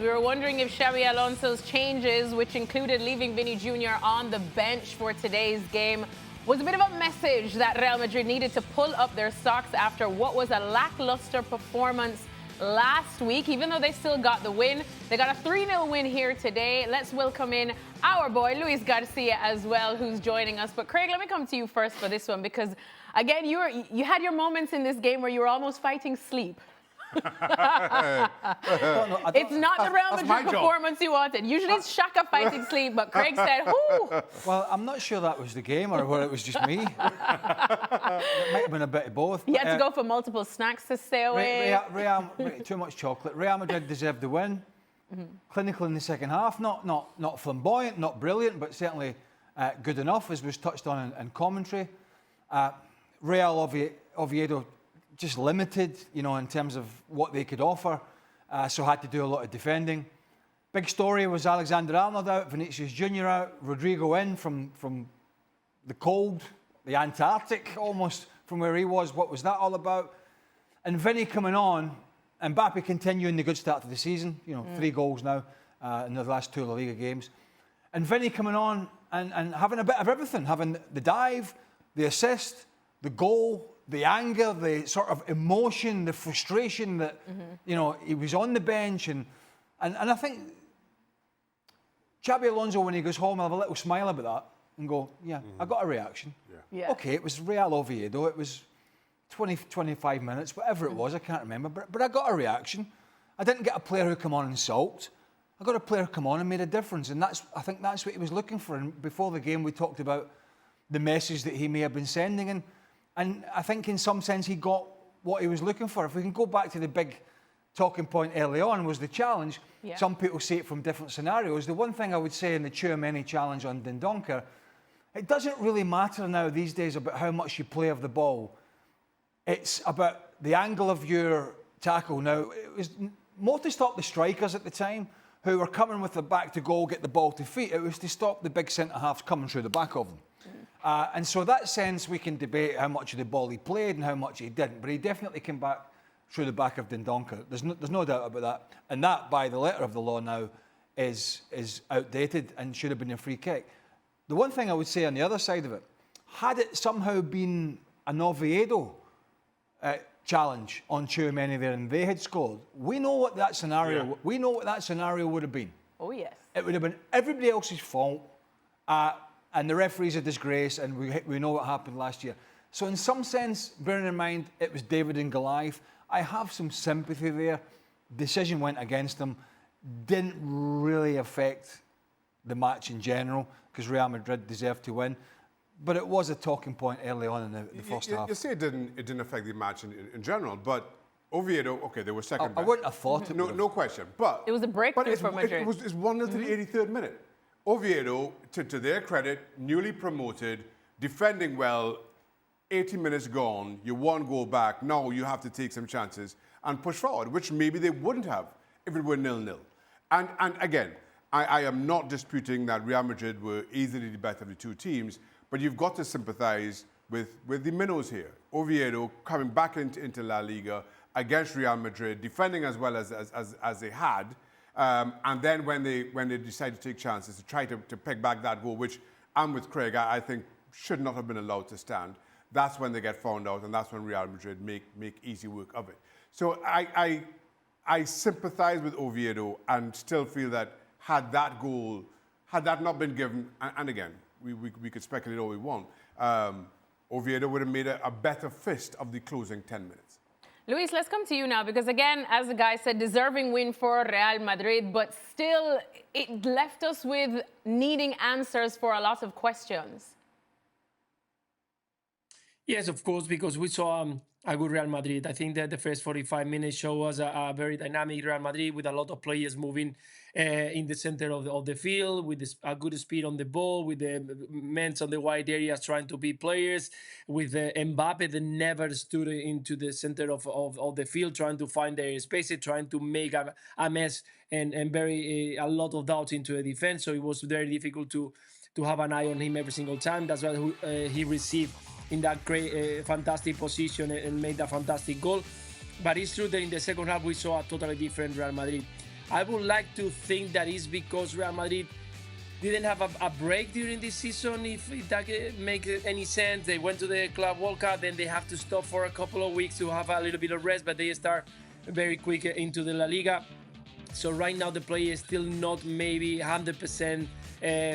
We were wondering if Xabi Alonso's changes, which included leaving Vinny Jr. on the bench for today's game, was a bit of a message that Real Madrid needed to pull up their stocks after what was a lackluster performance last week. Even though they still got the win, they got a 3-0 win here today. Let's welcome in our boy, Luis Garcia, as well, who's joining us. But Craig, let me come to you first for this one, because, again, you had your moments in this game where you were almost fighting sleep. It's not the Real Madrid performance you wanted. Usually it's Xhaka fighting sleep, but Craig said, whoo! Well, I'm not sure that was the game or whether it was just me. It might have been a bit of both. You had to go for multiple snacks to stay away. Too much chocolate. Real Madrid deserved the win. Clinical in the second half. Not flamboyant, not brilliant, but certainly good enough, as was touched on in commentary. Real Oviedo just limited, in terms of what they could offer, so had to do a lot of defending. Big story was Alexander-Arnold out, Vinicius Jr. out, Rodrigo in from the cold, the Antarctic almost, from where he was. What was that all about? And Vinny coming on, and Mbappe continuing the good start to the season, 3 goals now in the last 2 La Liga games. And Vinny coming on and having a bit of everything, having the dive, the assist, the goal, the anger, the sort of emotion, the frustration that, he was on the bench. And I think Xabi Alonso, when he goes home, will have a little smile about that and go, I got a reaction. Yeah. Okay, it was Real Oviedo. It was 20, 25 minutes, whatever it was, I can't remember. But I got a reaction. I didn't get a player who come on and sulked. I got a player who come on and made a difference. And I think that's what he was looking for. And before the game, we talked about the message that he may have been sending. And I think in some sense he got what he was looking for. If we can go back to the big talking point early on, was the challenge. Yeah. Some people see it from different scenarios. The one thing I would say in the Tchouaméni challenge on Dendoncker, it doesn't really matter now these days about how much you play of the ball. It's about the angle of your tackle. Now, it was more to stop the strikers at the time who were coming with the back to goal, get the ball to feet. It was to stop the big centre-halves coming through the back of them. And so that sense, we can debate how much of the ball he played and how much he didn't, but he definitely came back through the back of Dendoncker. There's no doubt about that. And that, by the letter of the law now, is outdated and should have been a free kick. The one thing I would say on the other side of it, had it somehow been an Oviedo challenge on Tchouaméni there and they had scored, we know what that scenario would have been. Oh, yes. It would have been everybody else's fault. And the referee's a disgrace, and we know what happened last year. So in some sense, bearing in mind it was David and Goliath, I have some sympathy there. Decision went against them. Didn't really affect the match in general, because Real Madrid deserved to win. But it was a talking point early on in the first half. You say it didn't affect the match in general, but Oviedo, okay, they were second best. I wouldn't have thought it would have. No question. But it was a breakthrough for Madrid. It's 1-0 to the 83rd minute. Oviedo, to their credit, newly promoted, defending well, 80 minutes gone, you 1 goal back, now you have to take some chances and push forward, which maybe they wouldn't have if it were 0-0. And again, I am not disputing that Real Madrid were easily the better of the 2 teams, but you've got to sympathise with the minnows here. Oviedo coming back into La Liga against Real Madrid, defending as well as they had. And then when they decide to take chances to try to pick back that goal, which I'm with Craig, I think should not have been allowed to stand. That's when they get found out, and that's when Real Madrid make easy work of it. So I sympathise with Oviedo and still feel that had that not been given, and again, we could speculate all we want, Oviedo would have made a better fist of the closing 10 minutes. Luis, let's come to you now, because again, as the guy said, deserving win for Real Madrid, but still it left us with needing answers for a lot of questions. Yes, of course, because we saw a good Real Madrid. I think that the first 45 minutes show us a very dynamic Real Madrid with a lot of players moving in the center of the field, with a good speed on the ball, with the men on the wide areas trying to be players, with Mbappe that never stood into the center of the field, trying to find their spaces, trying to make a mess and bury a lot of doubts into the defense. So it was very difficult to have an eye on him every single time. That's why he received in that great, fantastic position and made a fantastic goal. But it's true that in the second half we saw a totally different Real Madrid. I would like to think that is because Real Madrid didn't have a break during this season, if that makes any sense. They went to the Club World Cup, then they have to stop for a couple of weeks to have a little bit of rest, but they start very quick into the La Liga. So right now the player is still not maybe 100%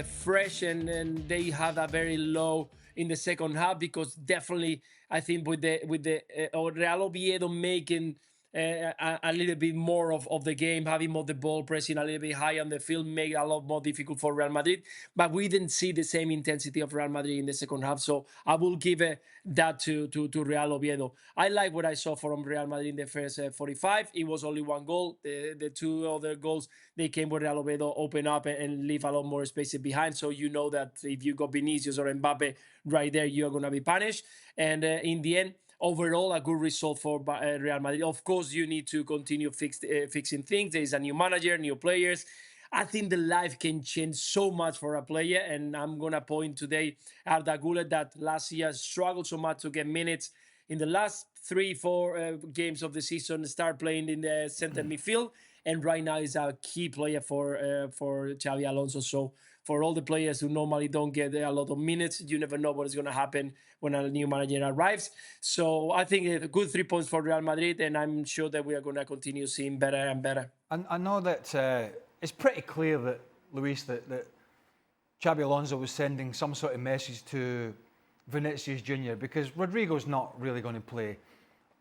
fresh, and they have a very low in the second half, because definitely I think with the Real Oviedo making a little bit more of the game, having more the ball, pressing a little bit high on the field, made a lot more difficult for Real Madrid. But we didn't see the same intensity of Real Madrid in the second half. So I will give that to Real Oviedo. I like what I saw from Real Madrid in the first 45. It was only one goal. The two other goals, they came with Real Oviedo open up and leave a lot more space behind. So you know that if you got Vinicius or Mbappe right there, you're going to be punished. And in the end, overall, a good result for Real Madrid. Of course, you need to continue fixing things. There is a new manager, new players. I think the life can change so much for a player. And I'm going to point today Arda Güler, that last year struggled so much to get minutes. In the last 3-4 games of the season, start playing in the center midfield. And right now is a key player for Xabi Alonso. So for all the players who normally don't get a lot of minutes, you never know what is going to happen when a new manager arrives. So I think a good 3 points for Real Madrid, and I'm sure that we are going to continue seeing better and better. And I know that it's pretty clear that, Luis, that Xabi Alonso was sending some sort of message to Vinicius Junior, because Rodrigo's not really going to play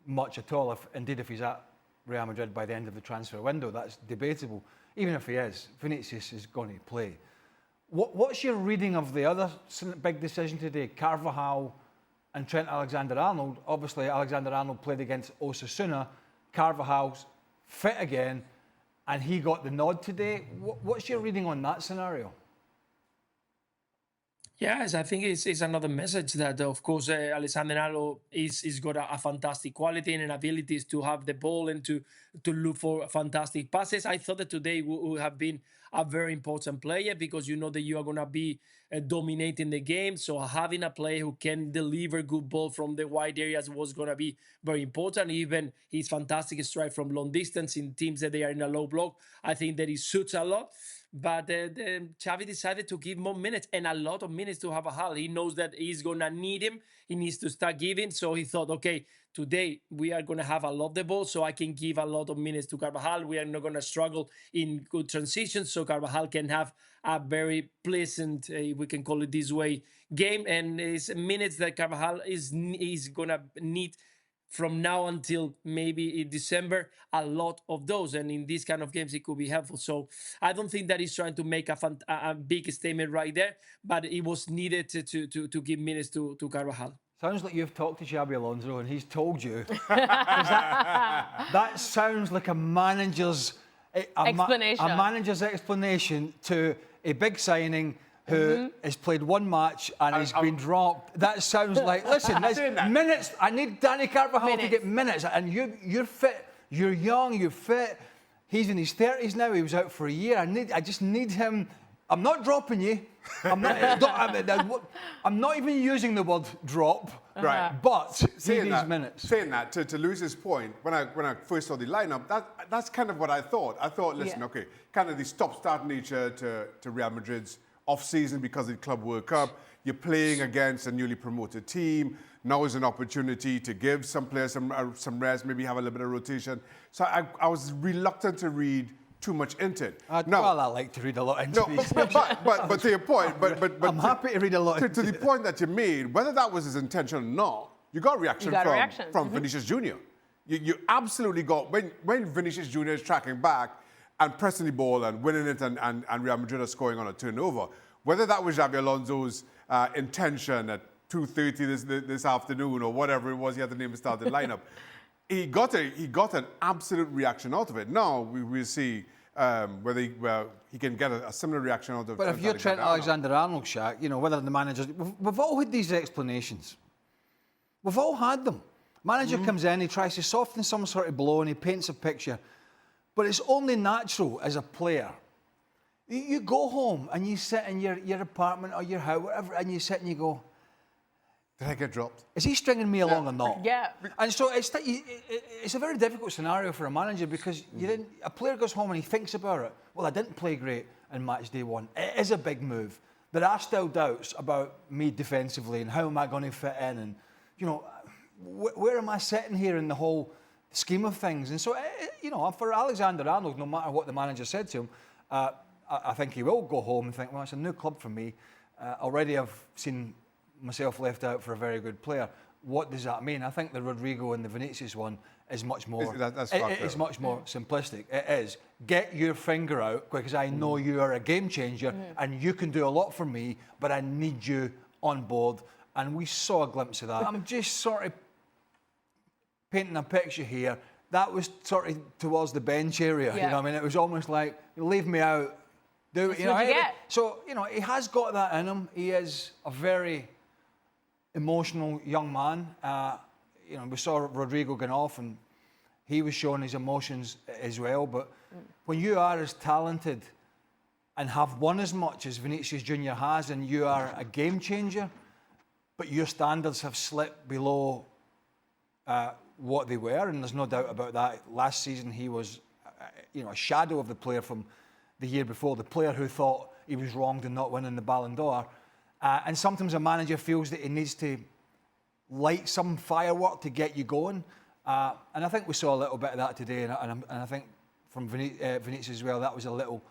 much at all. If he's at Real Madrid by the end of the transfer window, that's debatable. Even if he is, Vinicius is going to play. What's your reading of the other big decision today? Carvajal and Trent Alexander-Arnold. Obviously, Alexander-Arnold played against Osasuna. Carvajal's fit again, and he got the nod today. What's your reading on that scenario? Yes, I think it's another message that, of course, Alexander-Arnold is got a fantastic quality and abilities to have the ball and to look for fantastic passes. I thought that today would have been a very important player, because you know that you are going to be dominating the game. So having a player who can deliver good ball from the wide areas was going to be very important. Even his fantastic strike from long distance in teams that they are in a low block, I think that he suits a lot. But Xavi decided to give more minutes, and a lot of minutes, to Carvajal. He knows that he's going to need him. He needs to start giving. So he thought, okay, today we are going to have a lot of the ball, so I can give a lot of minutes to Carvajal. We are not going to struggle in good transitions, so Carvajal can have a very pleasant, we can call it this way, game. And it's minutes that Carvajal is going to need from now until maybe in December, a lot of those. And in these kind of games, it could be helpful. So I don't think that he's trying to make a big statement right there, but it was needed to give minutes to Carvajal. Sounds like you've talked to Xabi Alonso and he's told you. that sounds like a manager's explanation to a big signing who has played one match and has been dropped. That sounds like, listen, minutes. I need Danny Carvajal to get minutes. And you're fit, you're young, you're fit. He's in his 30s now. He was out for a year. I just need him. I'm not dropping you. I'm not even using the word drop. Right. But he needs minutes. Saying that, to Luis's point, when I first saw the lineup, that's kind of what I thought. I thought, listen, okay, kind of the stop-start nature to Real Madrid's off-season because of the Club World Cup. You're playing against a newly promoted team. Now is an opportunity to give some players some rest, maybe have a little bit of rotation. So I was reluctant to read too much into it. Well, I like to read a lot into these. But to your point, but I'm happy to read a lot. To the point that you made, whether that was his intention or not, you got a reaction from Vinicius Junior. You absolutely got, when Vinicius Junior is tracking back and pressing the ball and winning it, and Real Madrid are scoring on a turnover, whether that was Xabi Alonso's intention at 2:30 this afternoon or whatever it was, he had to name the starting lineup. He got an absolute reaction out of it. Now we will see whether he can get a similar reaction out of it. But if you're Trent Alexander-Arnold, Shaq, you know, whether the managers... We've all had these explanations. We've all had them. Manager comes in, he tries to soften some sort of blow and he paints a picture. But it's only natural as a player. You go home and you sit in your apartment or your house, whatever, and you sit and you go, Did I get dropped? Is he stringing me along or not? Yeah. And so it's a very difficult scenario for a manager because a player goes home and he thinks about it. Well, I didn't play great in match day 1. It is a big move. There are still doubts about me defensively and how am I going to fit in and, you know, where am I sitting here in the whole scheme of things? And so, you know, for Alexander Arnold, no matter what the manager said to him, I think he will go home and think, well, it's a new club for me. Already I've seen myself left out for a very good player. What does that mean? I think the Rodrigo and the Vinicius one is much more. It's much more simplistic. It is get your finger out because I know you are a game changer and you can do a lot for me, but I need you on board. And we saw a glimpse of that. I'm just sort of painting a picture here. That was sort of towards the bench area. Yeah. You know what I mean? It was almost like leave me out. Do it. You know. So you know he has got that in him. He is a very emotional young man. You know, we saw Rodrigo going off and he was showing his emotions as well. But when you are as talented and have won as much as Vinicius Junior has and you are a game changer, but your standards have slipped below what they were, and there's no doubt about that. Last season he was you know, a shadow of the player from the year before, the player who thought he was wronged in not winning the Ballon d'Or. And sometimes a manager feels that he needs to light some firework to get you going. And I think we saw a little bit of that today. And I think from Vinicius as well, that was a little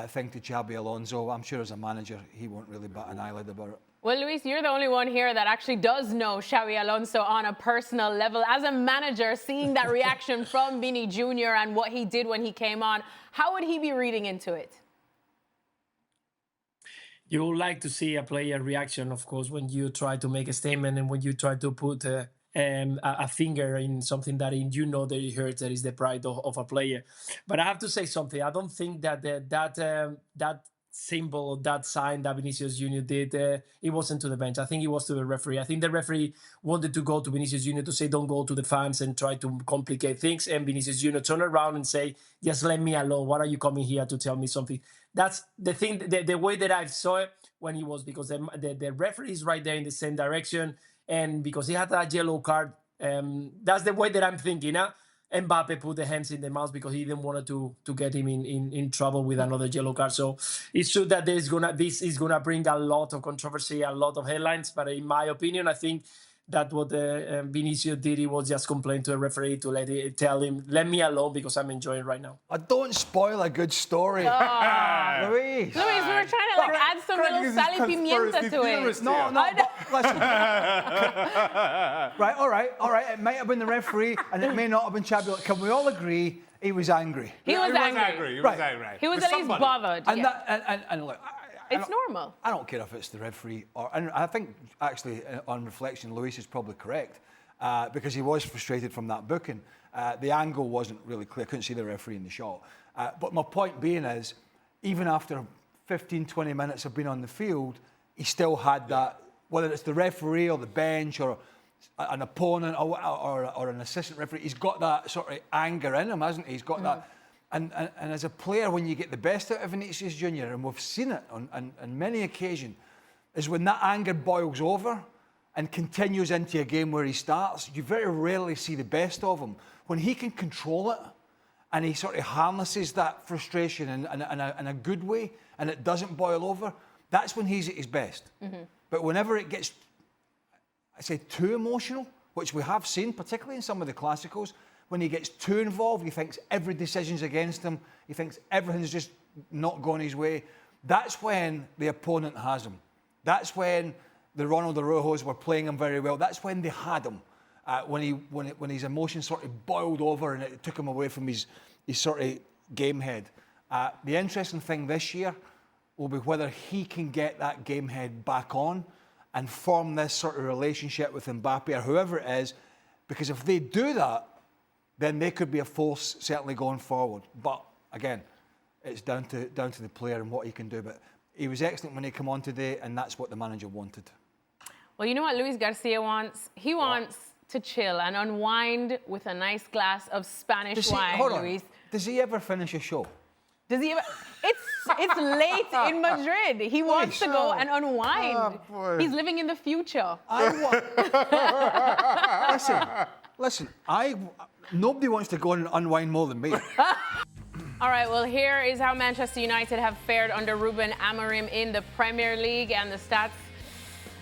thing to Xabi Alonso. I'm sure as a manager, he won't really bat an eyelid about it. Well, Luis, you're the only one here that actually does know Xabi Alonso on a personal level. As a manager, seeing that reaction from Vini Jr. and what he did when he came on, how would he be reading into it? You would like to see a player reaction, of course, when you try to make a statement and when you try to put a finger in something that you know that it hurts, that is the pride of a player. But I have to say something. I don't think that that symbol, that sign that Vinicius Junior did, it wasn't to the bench. I think it was to the referee. I think the referee wanted to go to Vinicius Junior to say, don't go to the fans and try to complicate things. And Vinicius Junior turned around and say, just let me alone. What are you coming here to tell me something? That's the thing, the way that I saw it when he was, because the referee is right there in the same direction. And because he had that yellow card, that's the way that I'm thinking. Mbappe put the hands in the mouth because he didn't want to get him in trouble with another yellow card. So it's true that this is gonna bring a lot of controversy, a lot of headlines. But in my opinion, I think that what Vinicius did, he was just complain to the referee to tell him, let me alone because I'm enjoying right now. Don't spoil a good story. Luis. Luis, we were trying to add some little sal y pimienta to it. No, listen. Right, all right. It might have been the referee and it may not have been Xabi. Can we all agree he was angry? He was angry. He was angry. He was at least bothered. And look, it's normal. I don't care if it's the referee and I think actually on reflection, Luis is probably correct because he was frustrated from that booking. The angle wasn't really clear. I couldn't see the referee in the shot. But my point being is, even after 15, 20 minutes of being on the field, he still had that, whether it's the referee or the bench or an opponent or an assistant referee, he's got that sort of anger in him, hasn't he? He's got that. And as a player, when you get the best out of Vinicius Junior, and we've seen it on many occasions, is when that anger boils over and continues into a game where he starts, you very rarely see the best of him. When he can control it and he sort of harnesses that frustration in a good way and it doesn't boil over, that's when he's at his best. But whenever it gets, I say, too emotional, which we have seen, particularly in some of the Clásicos, when he gets too involved, he thinks every decision's against him, he thinks everything's just not going his way. That's when the opponent has him. That's when the Ronald Araujos were playing him very well. That's when they had him. When his emotions sort of boiled over and it took him away from his sort of game head. The interesting thing this year will be whether he can get that game head back on and form this sort of relationship with Mbappe or whoever it is, because if they do that, then they could be a force certainly going forward. But again, it's down to the player and what he can do. But he was excellent when he came on today, and that's what the manager wanted. Well, you know what Luis Garcia wants? He wants to chill and unwind with a nice glass of Spanish wine, Luis. Does he ever finish a show? Does he ever? It's It's late in Madrid. He wants to go and unwind. Oh, boy. He's living in the future. Listen. Nobody wants to go and unwind more than me. All right, well, here is how Manchester United have fared under Ruben Amorim in the Premier League, and the stats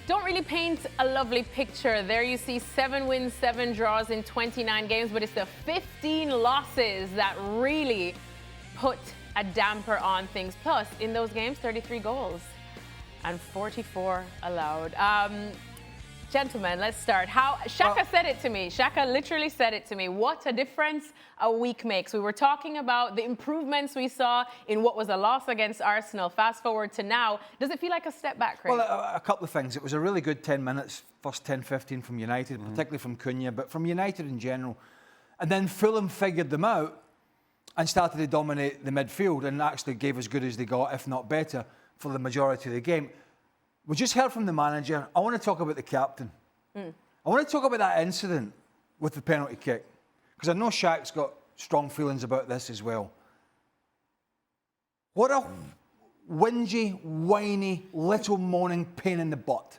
don't really paint a lovely picture. There you see 7 wins, 7 draws in 29 games, but it's the 15 losses that really put a damper on things. Plus, in those games, 33 goals and 44 allowed. Gentlemen, let's start. Shaka said it to me. Shaka literally said it to me. What a difference a week makes. We were talking about the improvements we saw in what was a loss against Arsenal. Fast forward to now. Does it feel like a step back, Craig? Well, a couple of things. It was a really good 10 minutes, first 10, 15 from United, particularly from Cunha, but from United in general. And then Fulham figured them out and started to dominate the midfield and actually gave as good as they got, if not better, for the majority of the game. We just heard from the manager. I want to talk about the captain. I want to talk about that incident with the penalty kick, because I know Shaq's got strong feelings about this as well. What a whingy, whiny, little moaning pain in the butt.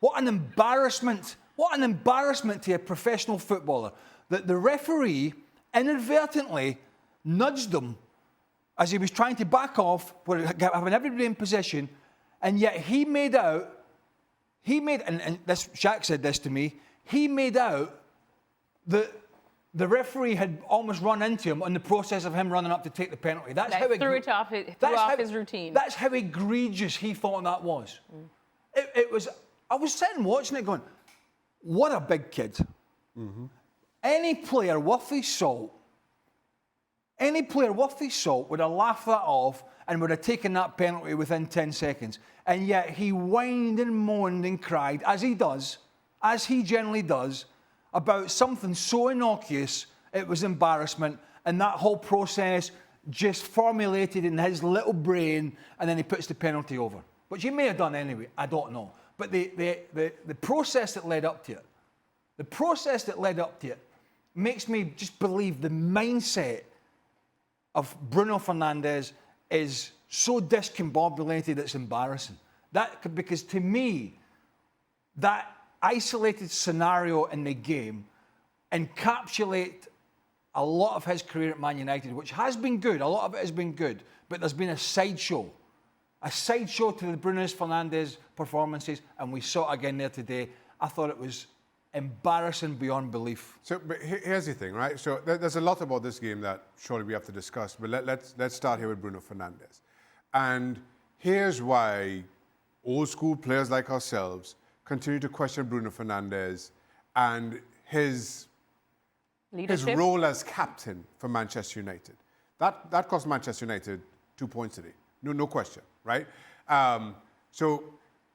What an embarrassment. What an embarrassment to a professional footballer that the referee inadvertently nudged him as he was trying to back off, having everybody in position. And yet he made out, and this, Shaq said this to me, he made out that the referee had almost run into him in the process of him running up to take the penalty. That's how threw off his routine. That's how egregious he thought that was. It was. I was sitting watching it going, what a big kid. Any player worth his salt would have laughed that off and would have taken that penalty within 10 seconds. And yet he whined and moaned and cried, as he generally does, about something so innocuous, it was embarrassment. And that whole process just formulated in his little brain, and then he puts the penalty over. Which he may have done anyway, I don't know. But the process that led up to it, makes me just believe the mindset of Bruno Fernandes is so discombobulated it's embarrassing. Because to me, that isolated scenario in the game encapsulate a lot of his career at Man United, which has been good. A lot of it has been good, but there's been a sideshow to the Bruno Fernandes performances, and we saw it again there today. I thought it was embarrassing beyond belief. So, but here's the thing, right? So there's a lot about this game that surely we have to discuss, but let's start here with Bruno Fernandes. And here's why old school players like ourselves continue to question Bruno Fernandes and his role as captain for Manchester United. That cost Manchester United 2 points today. No question, right? So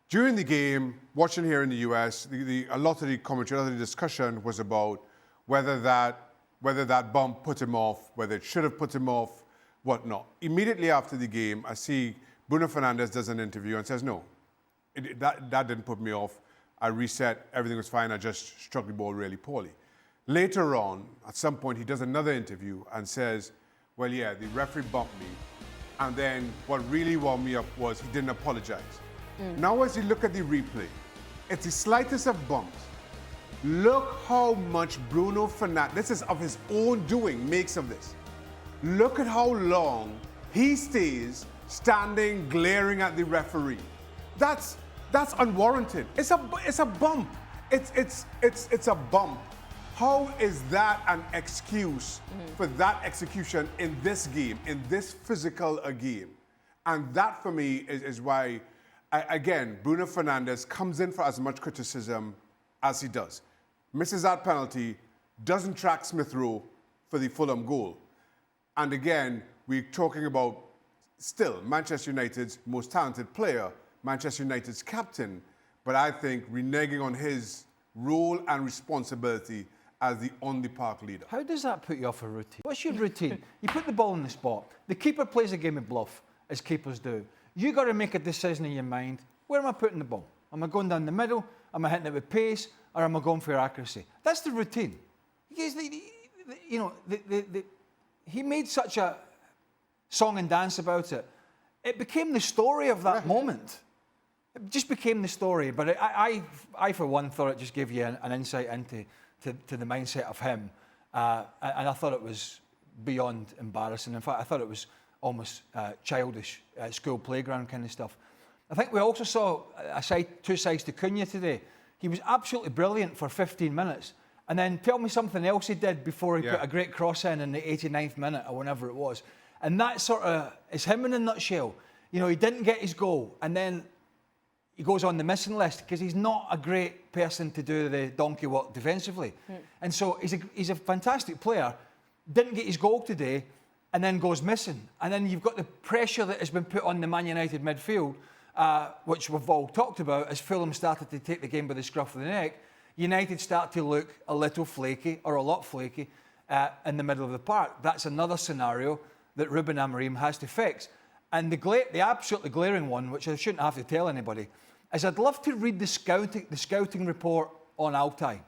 during the game, watching here in the US, a lot of the commentary, a lot of the discussion was about whether that bump put him off, whether it should have put him off, whatnot. Immediately after the game, I see Bruno Fernandes does an interview and says, no, that didn't put me off. I reset, everything was fine, I just struck the ball really poorly. Later on, at some point, he does another interview and says, well, yeah, the referee bumped me. And then what really wound me up was he didn't apologize. Now as you look at the replay, it's the slightest of bumps. Look how much Bruno Fernandes, this is of his own doing, makes of this. Look at how long he stays standing, glaring at the referee. That's unwarranted. It's a bump. It's a bump. How is that an excuse for that execution in this game, in this physical a game? And that for me is why, again, Bruno Fernandes comes in for as much criticism as he does. Misses that penalty, doesn't track Smith Rowe for the Fulham goal. And again, we're talking about still Manchester United's most talented player, Manchester United's captain, but I think reneging on his role and responsibility as the on-the-park leader. How does that put you off a routine? What's your routine? You put the ball in the spot. The keeper plays a game of bluff, as keepers do. You got to make a decision in your mind. Where am I putting the ball? Am I going down the middle? Am I hitting it with pace? Or am I going for accuracy? That's the routine. He made such a song and dance about it. it became the story of that moment. It just became the story. But I for one, thought it just gave you an insight into the mindset of him. And I thought it was beyond embarrassing. In fact, I thought it was almost childish, school playground kind of stuff. I think we also saw two sides to Cunha today. He was absolutely brilliant for 15 minutes. And then tell me something else he did before he put a great cross in the 89th minute or whenever it was. And that sort of is him in a nutshell. You know, he didn't get his goal, and then he goes on the missing list because he's not a great person to do the donkey work defensively. And so he's a fantastic player, didn't get his goal today, and then goes missing. And then you've got the pressure that has been put on the Man United midfield, which we've all talked about, as Fulham started to take the game by the scruff of the neck. United start to look a little flaky, or a lot flaky, in the middle of the park. That's another scenario that Ruben Amorim has to fix. And the absolutely glaring one, which I shouldn't have to tell anybody, is I'd love to read the scouting report on Altay.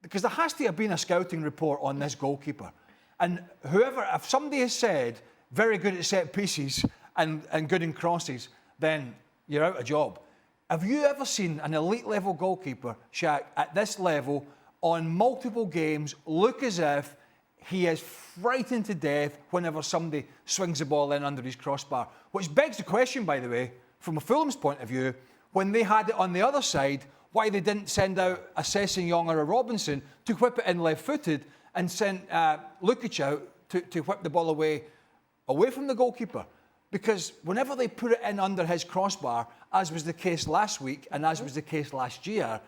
Because there has to have been a scouting report on this goalkeeper. And if somebody has said, very good at set pieces and good in crosses, then you're out of job. Have you ever seen an elite level goalkeeper, Shaq, at this level on multiple games look as if he is frightened to death whenever somebody swings the ball in under his crossbar? Which begs the question, by the way, from a Fulham's point of view, when they had it on the other side, why they didn't send out a Sessegnon or a Robinson to whip it in left-footed and send Lukic out to whip the ball away from the goalkeeper. Because whenever they put it in under his crossbar, as was the case last week and as was the case last year,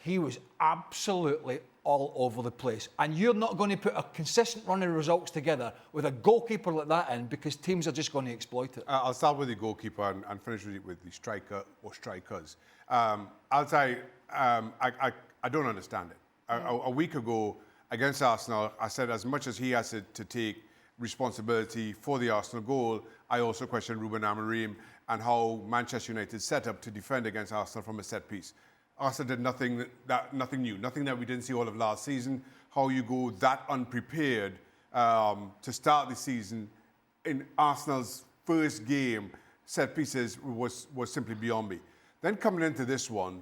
he was absolutely all over the place. And you're not going to put a consistent run of results together with a goalkeeper like that in, because teams are just going to exploit it. I'll start with the goalkeeper and finish with the striker or strikers. I'll say I don't understand it. A week ago against Arsenal, I said as much as he has to take responsibility for the Arsenal goal, I also questioned Ruben Amorim and how Manchester United set up to defend against Arsenal from a set piece. Arsenal did nothing new, nothing that we didn't see all of last season. How you go that unprepared to start the season in Arsenal's first game, set pieces was simply beyond me. Then coming into this one,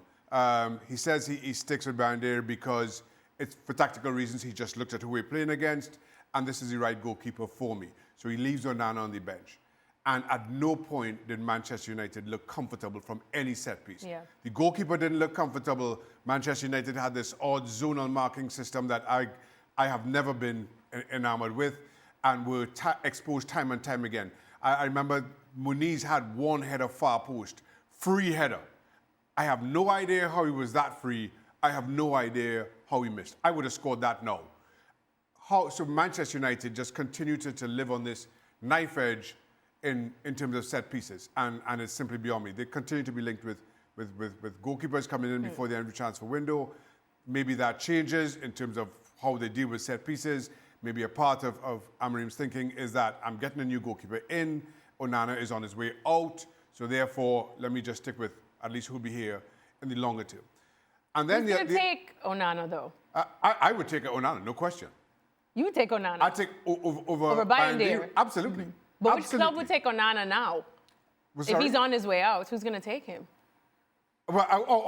he says he sticks with Bandier because it's for tactical reasons. He just looked at who we're playing against, and this is the right goalkeeper for me. So he leaves Onana on the bench. And at no point did Manchester United look comfortable from any set piece. Yeah. The goalkeeper didn't look comfortable. Manchester United had this odd zonal marking system that I have never been enamored with, and were exposed time and time again. I remember Muniz had one header far post, free header. I have no idea how he was that free. I have no idea how he missed. I would have scored that now. So Manchester United just continue to live on this knife edge in terms of set pieces, and it's simply beyond me. They continue to be linked with goalkeepers coming in before the end of the transfer window. Maybe that changes in terms of how they deal with set pieces. Maybe a part of Amorim's thinking is that I'm getting a new goalkeeper in, Onana is on his way out, so therefore let me just stick with at least who'll be here in the longer term. And then Who's going to take Onana, though? I would take Onana, no question. You would take Onana? I'd take over Bandier. Absolutely. But which club would take Onana now? Well, if he's on his way out, who's going to take him? Well,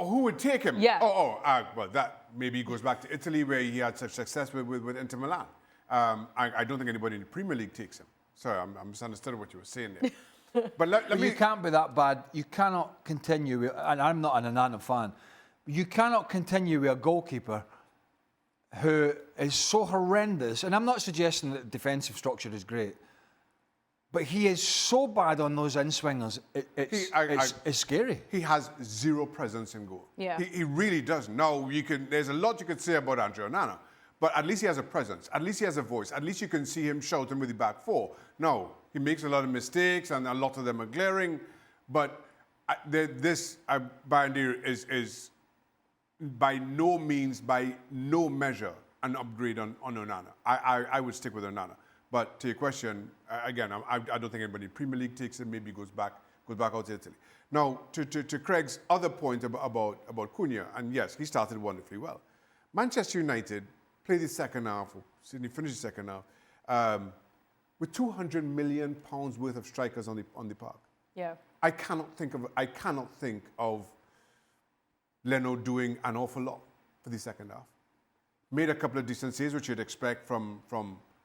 who would take him? Yeah. Well, that maybe goes back to Italy, where he had such success with Inter Milan. I don't think anybody in the Premier League takes him. Sorry, I misunderstood what you were saying there. But let me... You can't be that bad. You cannot continue with, and I'm not an Onana fan, you cannot continue with a goalkeeper who is so horrendous. And I'm not suggesting that the defensive structure is great, but he is so bad on those in-swingers, it's scary. He has zero presence in goal. Yeah. He really does. Now, there's a lot you could say about Andre Onana, but at least he has a presence. At least he has a voice. At least you can see him shouting with the back four. No, he makes a lot of mistakes, and a lot of them are glaring. But this Bandier is by no means, by no measure, an upgrade on Onana. I would stick with Onana. But to your question, again, I don't think anybody in Premier League takes him. Maybe goes back out to Italy. Now, to Craig's other point about Cunha, and yes, he started wonderfully well. Manchester United played the second half, Sydney finished the second half, with £200 million worth of strikers on the park. Yeah. I cannot think of Leno doing an awful lot for the second half. Made a couple of decent saves, which you'd expect from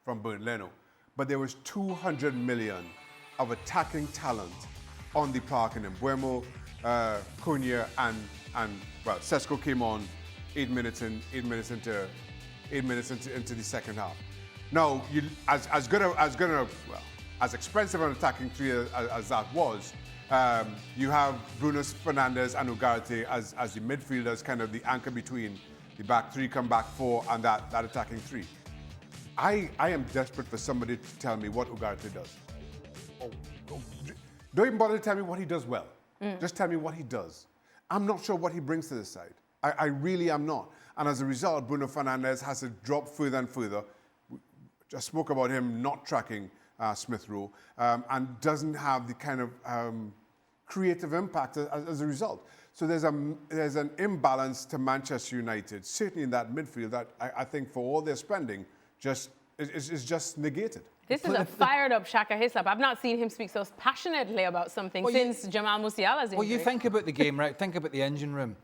Bernd Leno. But there was 200 million of attacking talent on the park in Mbeumo, Cunha, and Sesko came on 8 minutes into the second half. Now, as expensive an attacking three as that was, you have Bruno Fernandes and Ugarte as the midfielders, kind of the anchor between the back three, come back four, and that attacking three. I am desperate for somebody to tell me what Ugarte does. Don't even bother to tell me what he does well. Just tell me what he does. I'm not sure what he brings to this side. I really am not. And as a result, Bruno Fernandes has to drop further and further. I spoke about him not tracking Smith Rowe and doesn't have the kind of creative impact as a result. So there's an imbalance to Manchester United, certainly in that midfield, that I think for all their spending is just negated. This is a fired-up Shaka Hislop. I've not seen him speak so passionately about something since Jamal Musiala's injury. Well, you think about the game, right? Think about the engine room.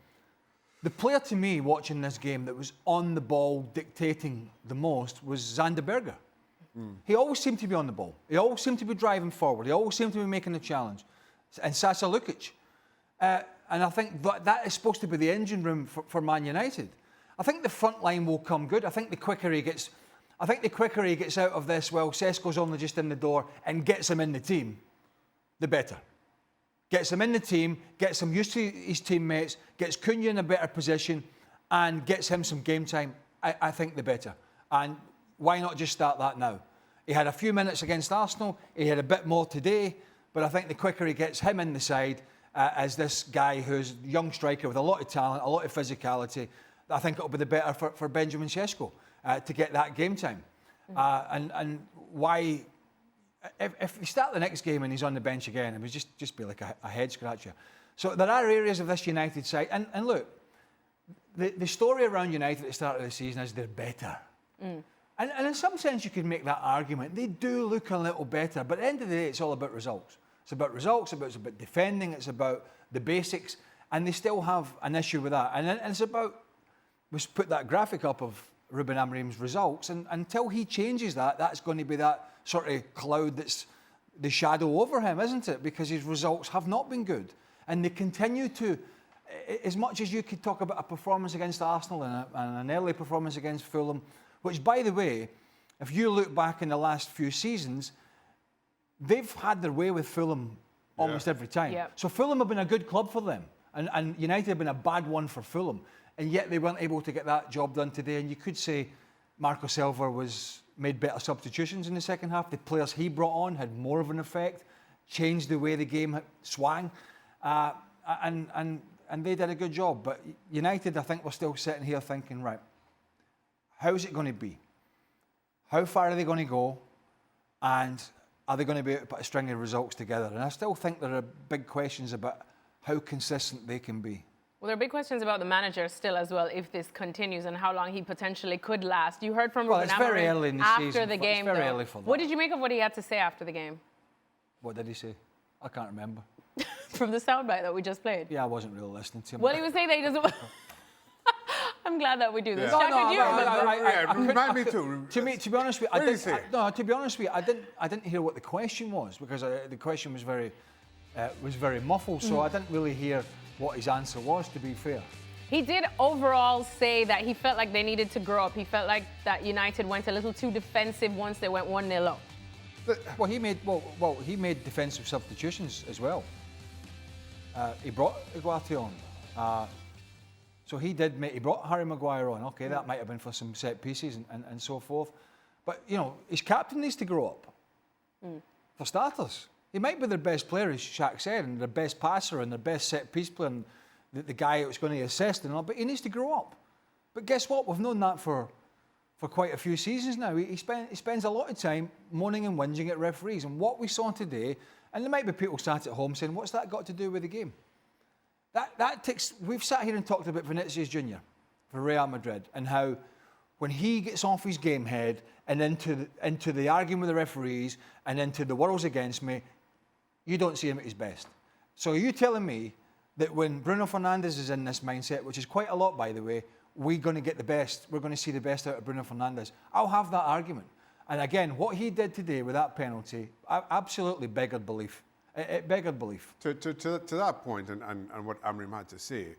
The player to me watching this game that was on the ball dictating the most was Zander Berger. He always seemed to be on the ball. He always seemed to be driving forward. He always seemed to be making the challenge. And Sasa Lukic. And I think that is supposed to be the engine room for Man United. I think the front line will come good. I think the quicker he gets out of this, well, Sesko's only just in the door, and gets him in the team, the better. Gets him in the team, gets him used to his teammates, gets Cunha in a better position, and gets him some game time, I think the better. And why not just start that now? He had a few minutes against Arsenal, he had a bit more today, but I think the quicker he gets him in the side, as this guy who's a young striker with a lot of talent, a lot of physicality, I think it'll be the better for Benjamin Sesko to get that game time. And why... If you start the next game and he's on the bench again, it would just be like a head scratcher. So there are areas of this United side, and look, the story around United at the start of the season is they're better. And in some sense you could make that argument. They do look a little better, but at the end of the day it's all about results. It's about results, it's about defending, it's about the basics, and they still have an issue with that. And it's about, we put that graphic up of Ruben Amorim's results, and until he changes that, that's going to be that sort of cloud that's the shadow over him, isn't it? Because his results have not been good. And they continue to, as much as you could talk about a performance against Arsenal and an early performance against Fulham, which, by the way, if you look back in the last few seasons, they've had their way with Fulham almost every time. Yep. So Fulham have been a good club for them, and United have been a bad one for Fulham. And yet they weren't able to get that job done today. And you could say Marco Silva made better substitutions in the second half. The players he brought on had more of an effect, changed the way the game swang, and they did a good job. But United, I think, we're still sitting here thinking, right, how's it going to be? How far are they going to go? And are they going to be able to put a string of results together? And I still think there are big questions about how consistent they can be. Well, there are big questions about the manager still as well, if this continues, and how long he potentially could last. You heard from Ruben Amorim very early in the after season, the game, it's very early for that. What did you make of what he had to say after the game? What did he say? I can't remember. From the soundbite that we just played? Yeah, I wasn't really listening to him. Well, he was saying that he doesn't... I'm glad that we do this. Yeah. Shaka, do you remember? Remind me too. To be honest with you, to be honest with you, I didn't hear what the question was, because the question was very muffled, so I didn't really hear what his answer was, to be fair. He did overall say that he felt like they needed to grow up. He felt like that United went a little too defensive once they went 1-0 up. Well, he made defensive substitutions as well. He brought Ugarte on. So he brought Harry Maguire on. Okay, that might have been for some set pieces and so forth. But, you know, his captain needs to grow up. For starters. He might be their best player, as Shaq said, and their best passer and their best set piece player, and the guy who's going to assist and all, but he needs to grow up. But guess what? We've known that for quite a few seasons now. He spends a lot of time moaning and whinging at referees. And what we saw today, and there might be people sat at home saying, what's that got to do with the game? We've sat here and talked about Vinicius Junior for Real Madrid, and how when he gets off his game head and into the arguing with the referees and into the world's against me, you don't see him at his best. So are you telling me that when Bruno Fernandes is in this mindset, which is quite a lot, by the way, we're going to get the best, we're going to see the best out of Bruno Fernandes? I'll have that argument. And again, what he did today with that penalty, absolutely beggared belief. It beggared belief. To that point, and what Amrim had to say,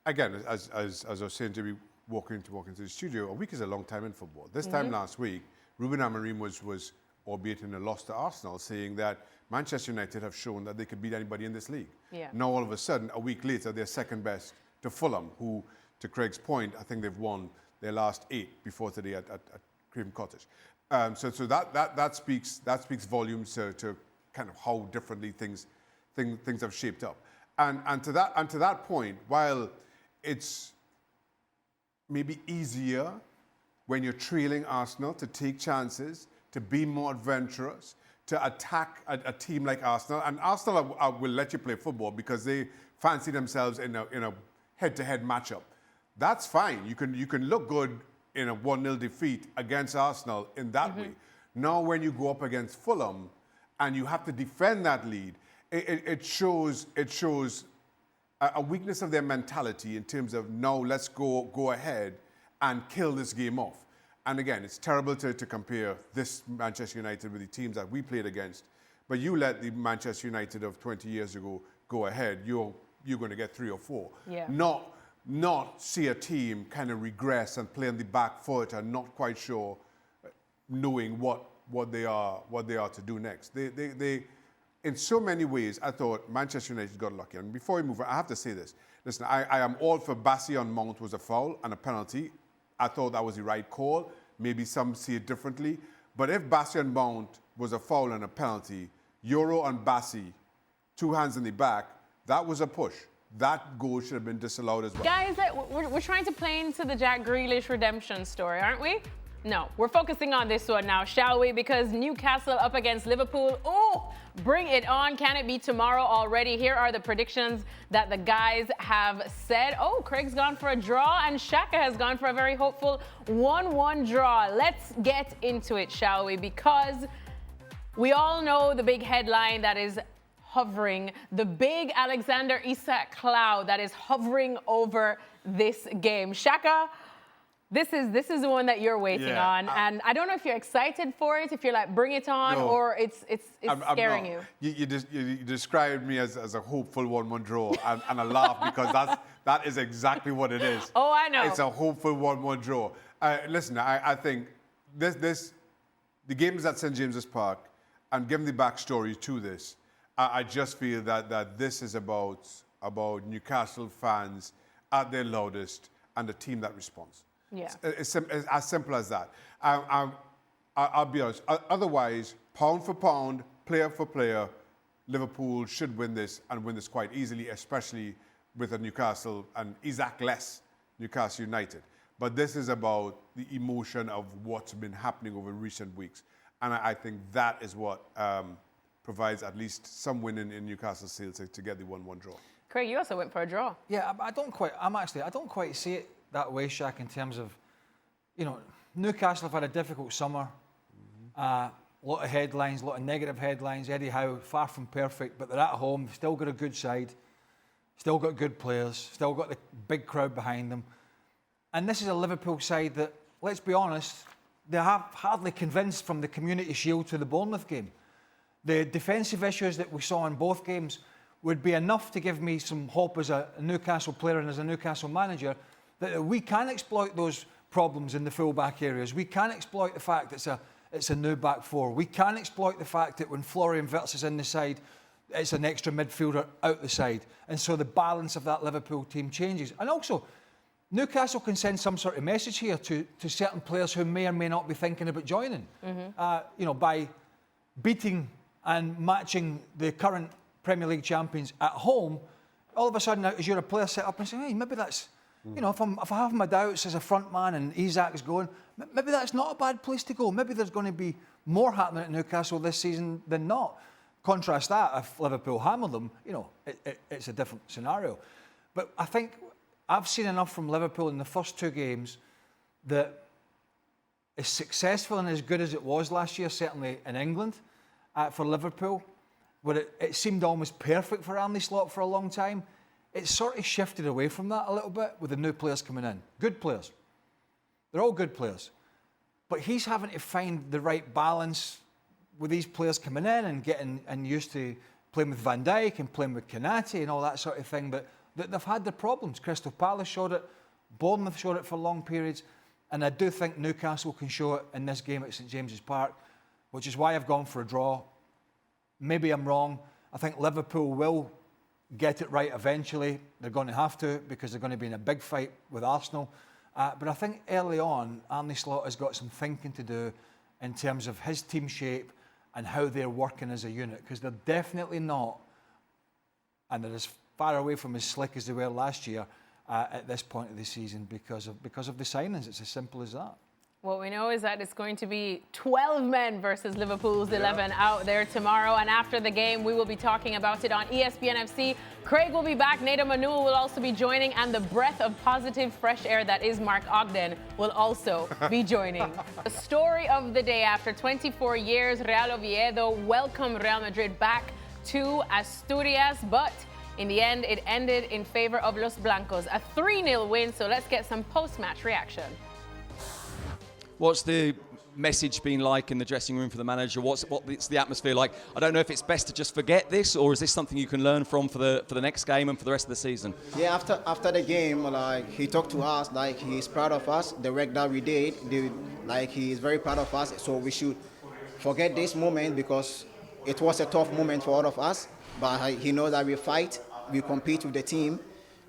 again, as I was saying to be walking into the studio, a week is a long time in football. This time last week, Ruben Amorim was, albeit in a loss to Arsenal, saying that Manchester United have shown that they could beat anybody in this league. Yeah. Now, all of a sudden, a week later, they're second best to Fulham, who, to Craig's point, I think they've won their last 8 before today at Craven Cottage. So that speaks volumes to kind of how differently things have shaped up. And to that point, while it's maybe easier when you're trailing Arsenal to take chances, to be more adventurous, to attack a team like Arsenal. And Arsenal will let you play football because they fancy themselves in a head-to-head matchup. That's fine. You can look good in a 1-0 defeat against Arsenal in that way. Now when you go up against Fulham and you have to defend that lead, it shows a weakness of their mentality in terms of, no, let's go ahead and kill this game off. And again, it's terrible to compare this Manchester United with the teams that we played against. But you let the Manchester United of 20 years ago go ahead, you're going to get 3 or 4. Yeah. Not see a team kind of regress and play on the back foot and not quite sure, knowing what they are to do next. They in so many ways, I thought Manchester United got lucky. And before we move on, I have to say this. Listen, I am all for Bassi on Mount was a foul and a penalty. I thought that was the right call. Maybe some see it differently. But if Bassi on Mount was a foul and a penalty, Euro and Bassi, 2 hands in the back, that was a push. That goal should have been disallowed as well. Guys, we're trying to play into the Jack Grealish redemption story, aren't we? No, we're focusing on this one now, shall we? Because Newcastle up against Liverpool. Oh, bring it on. Can it be tomorrow already? Here are the predictions that the guys have said. Oh, Craig's gone for a draw and Shaka has gone for a very hopeful 1-1 draw. Let's get into it, shall we? Because we all know the big headline that is hovering, the big Alexander Isak cloud that is hovering over this game. Shaka, this is the one that you're waiting on, and I don't know if you're excited for it, if you're like, bring it on, or it's scaring you. You described me as a hopeful 1-1 draw, and I laugh because that is exactly what it is. Oh, I know. It's a hopeful 1-1 draw. Listen, I think the game is at St. James's Park, and given the backstory to this, I just feel that this is about Newcastle fans at their loudest and a team that responds. Yeah. It's as simple as that. I'll be honest. Otherwise, pound for pound, player for player, Liverpool should win this and win this quite easily, especially with a Newcastle and Isak-less Newcastle United. But this is about the emotion of what's been happening over recent weeks. And I think that is what provides at least some winning in Newcastle's sales to get the 1-1 draw. Craig, you also went for a draw. Yeah, I don't quite see it that way, Shaq, in terms of, Newcastle have had a difficult summer. A lot of headlines, a lot of negative headlines. Eddie Howe, far from perfect, but they're at home. Still got a good side. Still got good players. Still got the big crowd behind them. And this is a Liverpool side that, let's be honest, they have hardly convinced from the Community Shield to the Bournemouth game. The defensive issues that we saw in both games would be enough to give me some hope as a Newcastle player and as a Newcastle manager that we can exploit those problems in the full-back areas. We can exploit the fact it's a new back four. We can exploit the fact that when Florian Wirtz is in the side, it's an extra midfielder out the side. And so the balance of that Liverpool team changes. And also, Newcastle can send some sort of message here to certain players who may or may not be thinking about joining. By beating and matching the current Premier League champions at home, all of a sudden, as you're a player, set up and say, hey, maybe that's, if I have my doubts as a front man and Isak's going, maybe that's not a bad place to go. Maybe there's going to be more happening at Newcastle this season than not. Contrast that, if Liverpool hammer them, it's a different scenario. But I think I've seen enough from Liverpool in the first 2 games that as successful and as good as it was last year, certainly in England, for Liverpool, where it seemed almost perfect for Arne Slot for a long time, it's sort of shifted away from that a little bit with the new players coming in. Good players. They're all good players. But he's having to find the right balance with these players coming in and getting used to playing with Van Dijk and playing with Konate and all that sort of thing. But they've had their problems. Crystal Palace showed it. Bournemouth showed it for long periods. And I do think Newcastle can show it in this game at St James's Park, which is why I've gone for a draw. Maybe I'm wrong. I think Liverpool will get it right eventually. They're going to have to, because they're going to be in a big fight with Arsenal. But I think early on, Arne Slot has got some thinking to do in terms of his team shape and how they're working as a unit, because they're definitely not, and they're as far away from as slick as they were last year at this point of the season because of the signings. It's as simple as that. What we know is that it's going to be 12 men versus Liverpool's 11 out there tomorrow. And after the game, we will be talking about it on ESPN FC. Craig will be back. Neda Manuel will also be joining. And the breath of positive fresh air that is Mark Ogden will also be joining. The story of the day: after 24 years, Real Oviedo welcomed Real Madrid back to Asturias. But in the end, it ended in favor of Los Blancos. A 3-0 win. So let's get some post-match reaction. What's the message been like in the dressing room for the manager? What's the atmosphere like? I don't know if it's best to just forget this, or is this something you can learn from for the next game and for the rest of the season? Yeah, after the game, like, he talked to us, like, he's proud of us, the work that we did, like, he is very proud of us. So we should forget this moment, because it was a tough moment for all of us. But he knows that we fight, we compete with the team,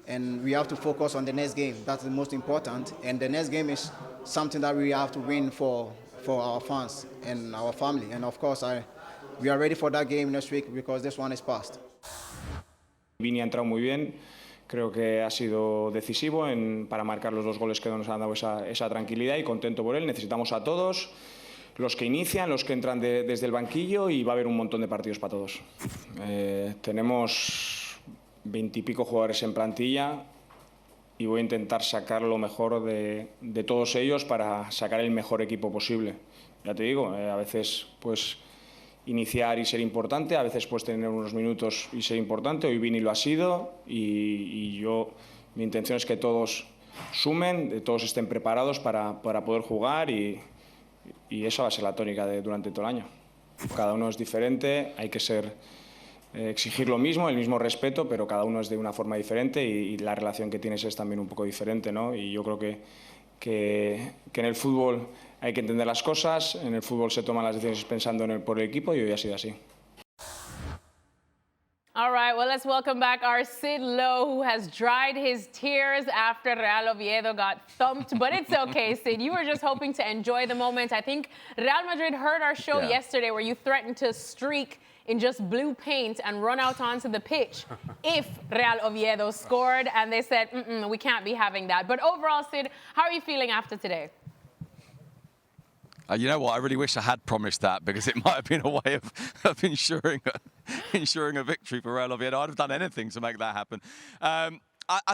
and we have to focus on the next game. That's the most important. And the next game is something that we have to win for our fans and our family. And of course, we are ready for that game next week, because this one is past. Vini ha entrado muy bien, creo que ha sido decisivo para marcar los 2 goles que nos han dado esa tranquilidad, y contento por él. Necesitamos a todos, los que inician, los que entran desde el banquillo, y va a haber un montón de partidos para todos. Tenemos 20 y pico jugadores en plantilla, y voy a intentar sacar lo mejor de todos ellos para sacar el mejor equipo posible. Ya te digo, a veces pues iniciar y ser importante, a veces pues tener unos minutos y ser importante. Hoy Vini lo ha sido, y mi intención es que todos sumen, todos estén preparados para poder jugar, y esa va a ser la tónica durante todo el año. Cada uno es diferente, hay que exigir lo mismo, el mismo respeto, pero cada uno es de una forma diferente, y la relación que tienes es también un poco diferente, ¿no? Y yo creo que en el fútbol hay que entender las cosas, en el fútbol se toman las decisiones pensando por el equipo, y hoy ha sido así. All right, well, let's welcome back our Sid Lowe, who has dried his tears after Real Oviedo got thumped. But it's okay, Sid. You were just hoping to enjoy the moment. I think Real Madrid heard our show yesterday, where you threatened to streak in just blue paint and run out onto the pitch if Real Oviedo scored. And they said, we can't be having that. But overall, Sid, how are you feeling after today? You know what? I really wish I had promised that, because it might have been a way of ensuring a victory for Real Oviedo. I'd have done anything to make that happen. I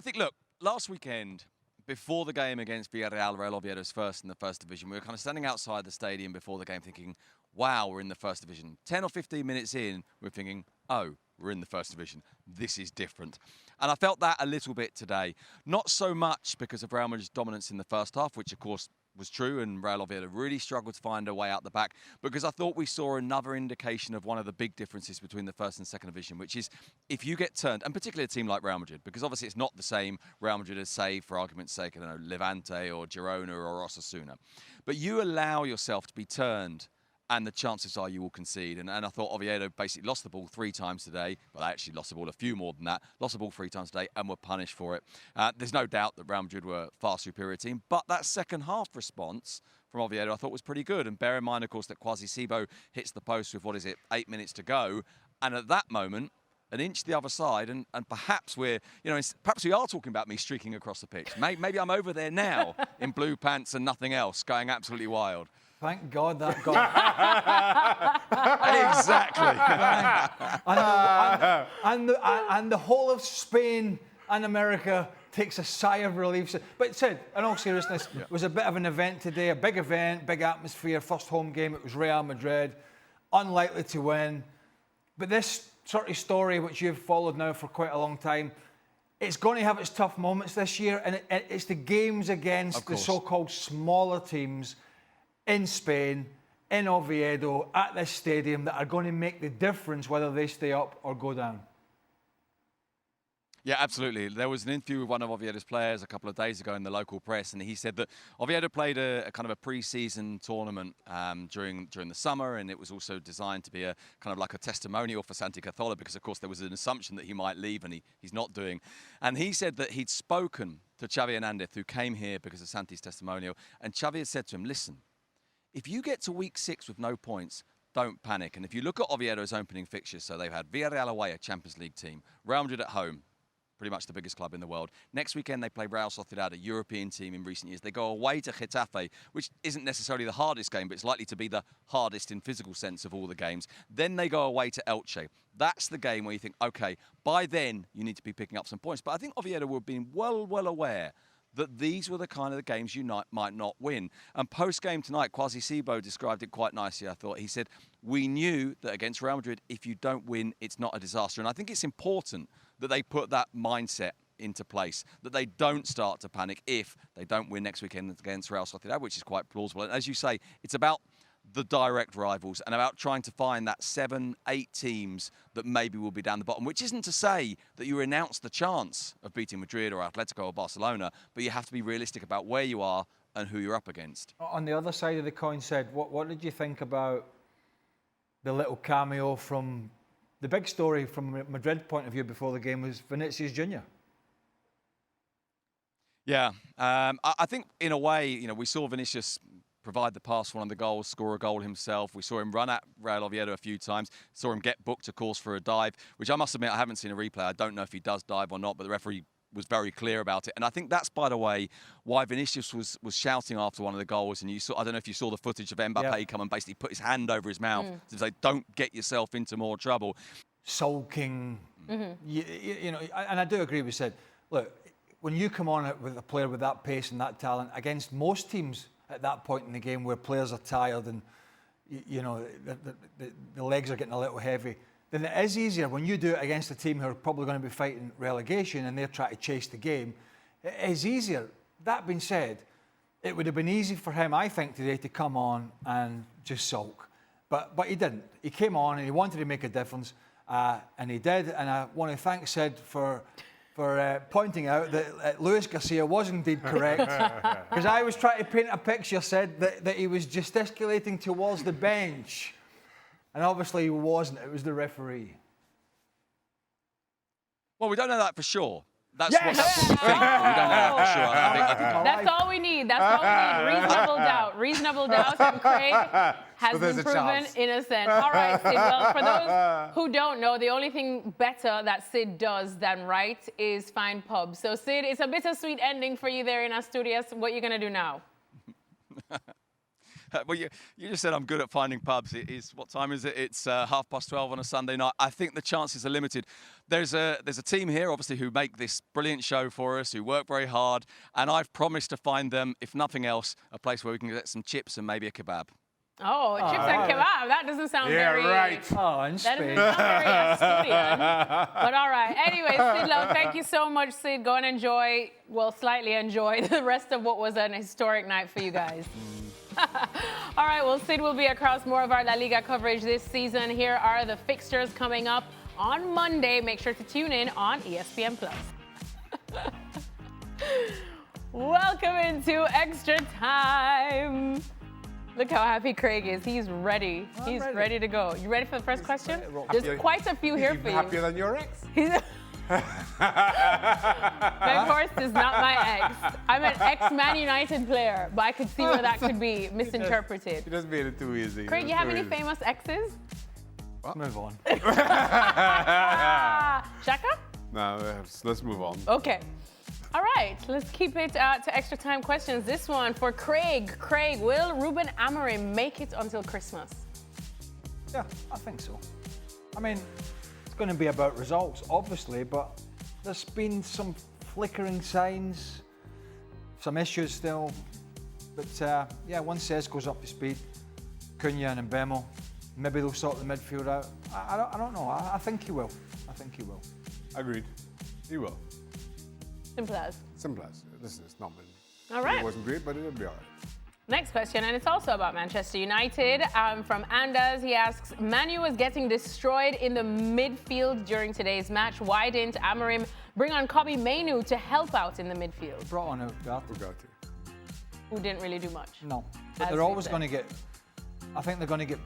think, look, last weekend, before the game against Villarreal, Real Oviedo's first in the First Division, we were kind of standing outside the stadium before the game thinking, wow, we're in the First Division. 10 or 15 minutes in, we're thinking, oh, we're in the First Division. This is different. And I felt that a little bit today. Not so much because of Real Madrid's dominance in the first half, which, of course, was true, and Real Oviedo really struggled to find a way out the back, because I thought we saw another indication of one of the big differences between the First and Second Division, which is if you get turned, and particularly a team like Real Madrid, because obviously it's not the same Real Madrid as, say, for argument's sake, I don't know, Levante or Girona or Osasuna, but you allow yourself to be turned, and the chances are you will concede. And I thought Oviedo basically lost the ball 3 times today. Well, they actually lost the ball a few more than that. Lost the ball 3 times today and were punished for it. There's no doubt that Real Madrid were a far superior team, but that second half response from Oviedo I thought was pretty good. And bear in mind, of course, that Quasi Sibo hits the post with, 8 minutes to go. And at that moment, an inch the other side, and perhaps perhaps we are talking about me streaking across the pitch. Maybe I'm over there now in blue pants and nothing else, going absolutely wild. Thank God that got exactly. and the whole of Spain and America takes a sigh of relief. But Sid, in all seriousness, it was a bit of an event today, a big event, big atmosphere, first home game. It was Real Madrid, unlikely to win. But this sort of story, which you've followed now for quite a long time, it's going to have its tough moments this year, and it's the games against the so-called smaller teams in Spain, in Oviedo, at this stadium, that are going to make the difference whether they stay up or go down. Yeah, absolutely. There was an interview with one of Oviedo's players a couple of days ago in the local press, and he said that Oviedo played a kind of a pre-season tournament during the summer, and it was also designed to be a kind of like a testimonial for Santi Cazorla, because of course there was an assumption that he might leave, and he's not doing. And he said that he'd spoken to Xavi Hernandez, who came here because of Santi's testimonial, and Xavi had said to him, listen, if you get to week 6 with no points, don't panic. And if you look at Oviedo's opening fixtures, so they've had Villarreal away, a Champions League team, Real Madrid at home, pretty much the biggest club in the world. Next weekend, they play Real Sociedad, a European team in recent years. They go away to Getafe, which isn't necessarily the hardest game, but it's likely to be the hardest in physical sense of all the games. Then they go away to Elche. That's the game where you think, OK, by then, you need to be picking up some points. But I think Oviedo would have been well aware that these were the kind of the games you might not win. And post-game tonight, Kwasi Sibo described it quite nicely, I thought. He said, we knew that against Real Madrid, if you don't win, it's not a disaster. And I think it's important that they put that mindset into place, that they don't start to panic if they don't win next weekend against Real Sociedad, which is quite plausible. And as you say, it's about the direct rivals and about trying to find that 7, 8 teams that maybe will be down the bottom, which isn't to say that you renounce the chance of beating Madrid or Atletico or Barcelona, but you have to be realistic about where you are and who you're up against. On the other side of the coin, Sid, what did you think about the little cameo from the big story from a Madrid point of view before the game was Vinicius Junior? Yeah, I think in a way, you know, we saw Vinicius provide the pass for one of the goals, score a goal himself. We saw him run at Real Oviedo a few times, saw him get booked, of course, for a dive, which I must admit I haven't seen a replay. I don't know if he does dive or not, but the referee was very clear about it. And I think that's, by the way, why Vinicius was shouting after one of the goals. And you saw, I don't know if you saw the footage of Mbappe come and basically put his hand over his mouth to say, don't get yourself into more trouble. Sulking, you know, and I do agree with Sid. Look, when you come on with a player with that pace and that talent against most teams at that point in the game where players are tired and, you know, the legs are getting a little heavy, then it is easier when you do it against a team who are probably going to be fighting relegation and they're trying to chase the game. It is easier. That being said, it would have been easy for him, I think, today to come on and just sulk. But he didn't. He came on and he wanted to make a difference, and he did. And I want to thank Sid for pointing out that Luis Garcia was indeed correct. Because I was trying to paint a picture, Sid, that he was gesticulating towards the bench. And obviously he wasn't. It was the referee. Well, we don't know that for sure. That's what we think. But we don't know that for sure. That's all we need. That's all we need. Reasonable doubt. Reasonable doubt. And Craig has been proven innocent. All right, Sid. Well, for those who don't know, the only thing better that Sid does than right is find pubs. So, Sid, it's a bittersweet ending for you there in Asturias. What are you going to do now? Well, you just said I'm good at finding pubs. What time is it? It's 12:30 on a Sunday night. I think the chances are limited. There's a team here, obviously, who make this brilliant show for us, who work very hard, and I've promised to find them, if nothing else, a place where we can get some chips and maybe a kebab. Oh, chips and kebab. That doesn't sound very... right. Oh, in Spain. That doesn't sound very Asturian. But all right. Anyway, Sid Lowe, thank you so much, Sid. Go and enjoy, well, slightly enjoy the rest of what was an historic night for you guys. All right, well, Sid will be across more of our La Liga coverage this season. Here are the fixtures coming up on Monday. Make sure to tune in on ESPN+. Welcome into Extra Time. Look how happy Craig is. He's ready. He's ready to go. You ready for the first question? There's quite a few here for you. Happier than your ex? Weghorst is not my ex. I'm an ex-Man United player, but I could see where that could be misinterpreted. You just made it too easy. Craig, you have any famous exes? Let's move on. Shaka? No, let's move on. Okay. All right, let's keep it to extra time questions. This one for Craig. Craig, will Ruben Amorim make it until Christmas? Yeah, I think so. I mean, it's going to be about results, obviously, but there's been some flickering signs, some issues still. But yeah, once Cesc goes up to speed, Cunha and Mbemo, maybe they'll sort the midfield out. I don't know. I think he will. I think he will. Agreed. He will. Simple as. Simple as. Listen, it's not been. All right. It wasn't great, but it'll be all right. Next question, and it's also about Manchester United. From Anders, he asks, Manu was getting destroyed in the midfield during today's match. Why didn't Amorim bring on Kobbie Mainoo to help out in the midfield? Brought on Ugarte, Who didn't really do much. No, but they're always going to get. I think they're going to get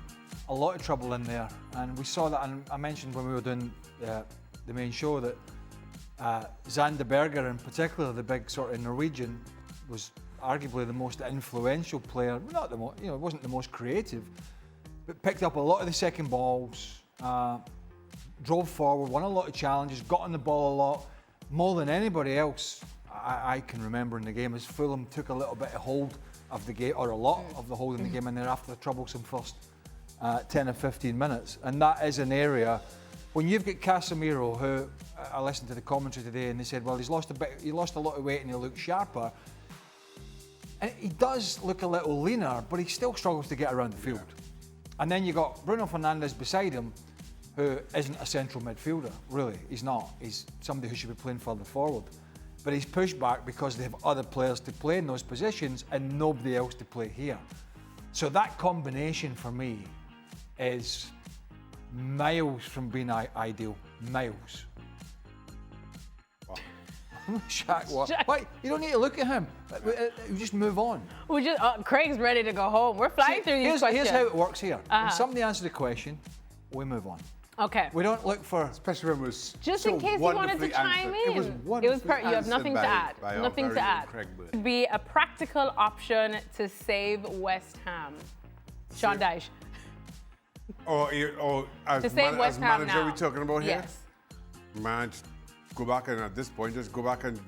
a lot of trouble in there, and we saw that. And I mentioned when we were doing the main show that Zander Berger, in particular, the big sort of Norwegian, was arguably the most influential player. Not the most, it wasn't the most creative, but picked up a lot of the second balls, drove forward, won a lot of challenges, got on the ball a lot, more than anybody else I can remember in the game. As Fulham took a little bit of hold of the game, or a lot of the hold in the game, and they're after the troublesome first 10 or 15 minutes, and that is an area. When you've got Casemiro, who I listened to the commentary today, and they said, well, he lost a lot of weight and he looked sharper. And he does look a little leaner, but he still struggles to get around the field. And then you got Bruno Fernandes beside him, who isn't a central midfielder, really. He's not. He's somebody who should be playing further forward. But he's pushed back because they have other players to play in those positions and nobody else to play here. So that combination for me is miles from being ideal. Miles. Shaq, what? Wait, you don't need to look at him. You just move on. Craig's ready to go home. We're flying through these questions. Here's how it works here. When somebody answers a question, we move on. Okay. We don't look for. Especially when it was just so in case you wanted to chime in. It was wonderfully you have nothing to add. Nothing to add. Would be a practical option to save West Ham. Sean Dyche. Or as to save West Ham manager now. we talking about here? Yes. Man, go back and at this point, just go back and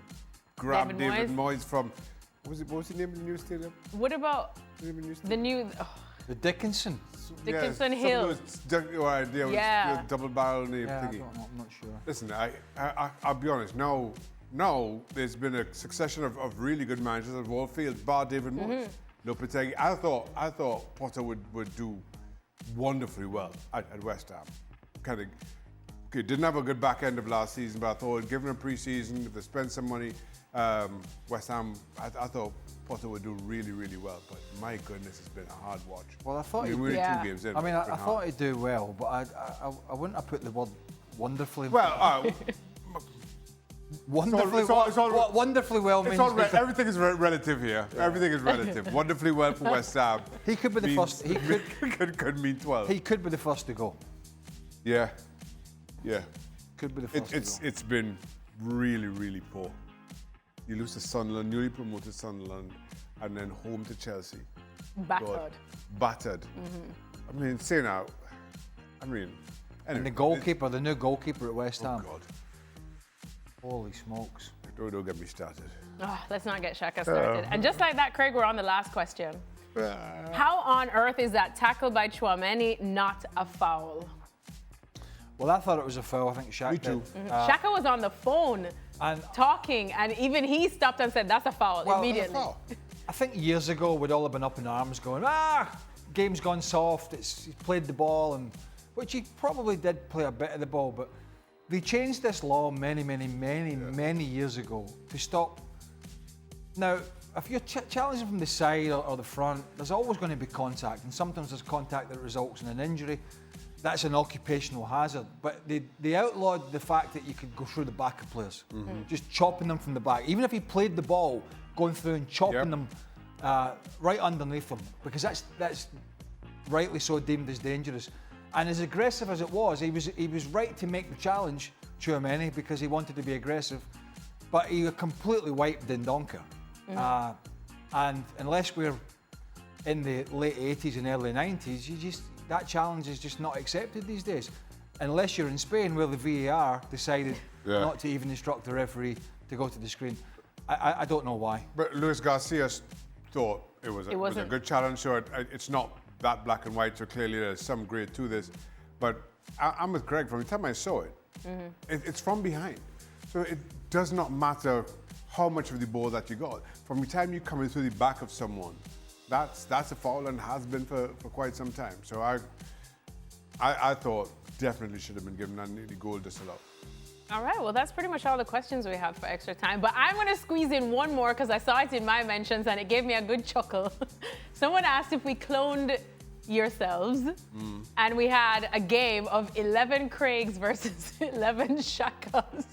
grab David Moyes from. What was the name of the new stadium? What about the new? The Dickinson. Dickinson Hill. Yeah, double barrel name thingy. I'm not sure. Listen, I'll be honest. Now there's been a succession of really good managers at all fields, bar David Moyes. Lopetegui. I thought Potter would do wonderfully well at West Ham. Didn't have a good back end of last season, but I thought given a pre-season, if they spend some money, West Ham, I thought Potter would do really, really well. But my goodness, it's been a hard watch. Well, I thought we're 2 games in. I mean, I thought he'd do well, but I wouldn't have put the word wonderfully. Well, wonderfully. What wonderfully well means. Everything is relative here. Yeah. Everything is relative. Wonderfully well for West Ham. He could be the first. He could mean 12. He could be the first to go. Yeah. Could be the first to go. It's been really, really poor. You lose to Sunderland, newly promoted Sunderland, and then home to Chelsea. Battered. I mean, say now. Anyway, and the goalkeeper, the new goalkeeper at West Ham. Oh God. Holy smokes. Don't get me started. Let's not get Shaka started. And just like that, Craig, we're on the last question. How on earth is that tackle by Tchouaméni not a foul? Well, I thought it was a foul. I think Shaq did. Shaka was on the phone talking, and even he stopped and said, that's a foul immediately. I think years ago, we'd all have been up in arms going, game's gone soft, he's played the ball, and which he probably did play a bit of the ball, but they changed this law many years ago to stop. Now, if you're challenging from the side or the front, there's always going to be contact, and sometimes there's contact that results in an injury. That's an occupational hazard. But they outlawed the fact that you could go through the back of players, just chopping them from the back. Even if he played the ball, going through and chopping them right underneath them, because that's rightly so deemed as dangerous. And as aggressive as it was, he was right to make the challenge, Tchouaméni, because he wanted to be aggressive. But he completely wiped Dendoncker. And unless we're in the late 80s and early 90s, that challenge is just not accepted these days. Unless you're in Spain, where the VAR decided not to even instruct the referee to go to the screen. I don't know why. But Luis Garcia thought it was a good challenge, so it's not that black and white, so clearly there's some grade to this. But I'm with Greg. From the time I saw it, it's from behind. So does not matter how much of the ball that you got. From the time you come into the back of someone, that's a foul and has been for quite some time. So I thought definitely should have been given the goal disallowed. All right, well, that's pretty much all the questions we have for extra time. But I'm going to squeeze in one more because I saw it in my mentions and it gave me a good chuckle. Someone asked if we cloned yourselves and we had a game of 11 Craigs versus 11 Shakas.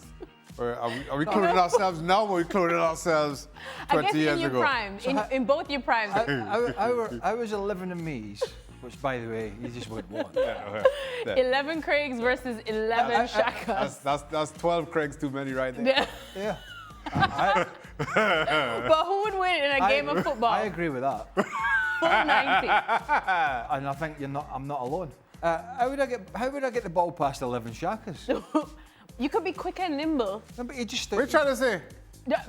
Are we cloning ourselves now or are we cloning ourselves 20 years ago? Prime, in both your primes. I was 11 of me's, which, by the way, you just wouldn't want. 11 Craigs versus 11 Shakas. That's 12 Craigs too many right there. Yeah. But who would win in a game of football? I agree with that. Full 90. And I think I'm not alone. How would I get the ball past 11 Shakas? You could be quick and nimble. No, but you just. What are you trying to say?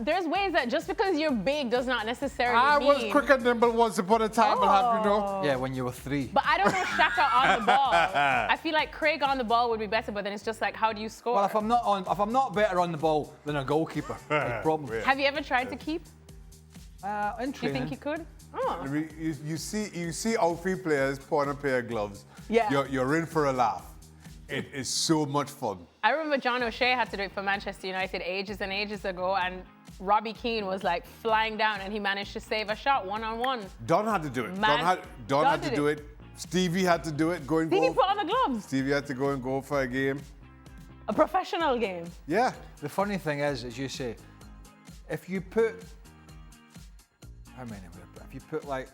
There's ways that just because you're big does not necessarily I mean... was quick and nimble once upon a time, but have you know? Yeah, when you were 3. But I don't know Shaka on the ball. I feel like Craig on the ball would be better, but then it's just like, how do you score? Well, if I'm not better on the ball than a goalkeeper, no problem. Have you ever tried to keep? In Do you think you could? Oh. You see outfield players put on a pair of gloves. Yeah. You're in for a laugh. It is so much fun. I remember John O'Shea had to do it for Manchester United ages and ages ago, and Robbie Keane was like flying down and he managed to save a shot one-on-one. Don had to do it. Man, Don had to do it. Stevie had to do it. Stevie put on the gloves. Stevie had to go and go for a game. A professional game. Yeah. The funny thing is, as you say, if you put... How many would I put? If you put like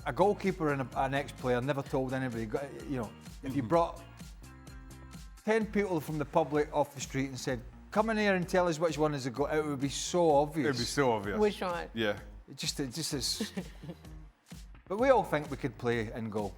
a goalkeeper and an ex-player, never told anybody, you know, if you brought 10 people from the public off the street and said, come in here and tell us which one is a goal, it would be so obvious. It'd be so obvious. Which one? Yeah. It just is. But we all think we could play in goal.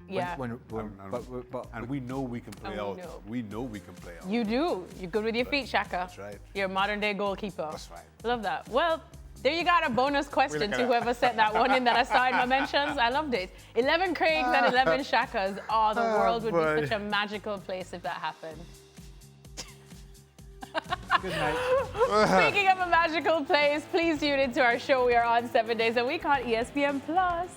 Yeah. And we know we can play out. We know we can play out. You do. You're good with your feet, Shaka. That's right. You're a modern day goalkeeper. That's right. Love that. Well, there you got a bonus question to whoever sent that one in that I saw in my mentions. I loved it. 11 Craigs and 11 Shakas. Oh, the world would be such a magical place if that happened. Good night. Speaking of a magical place, please tune into our show. We are on 7 days a week on ESPN Plus.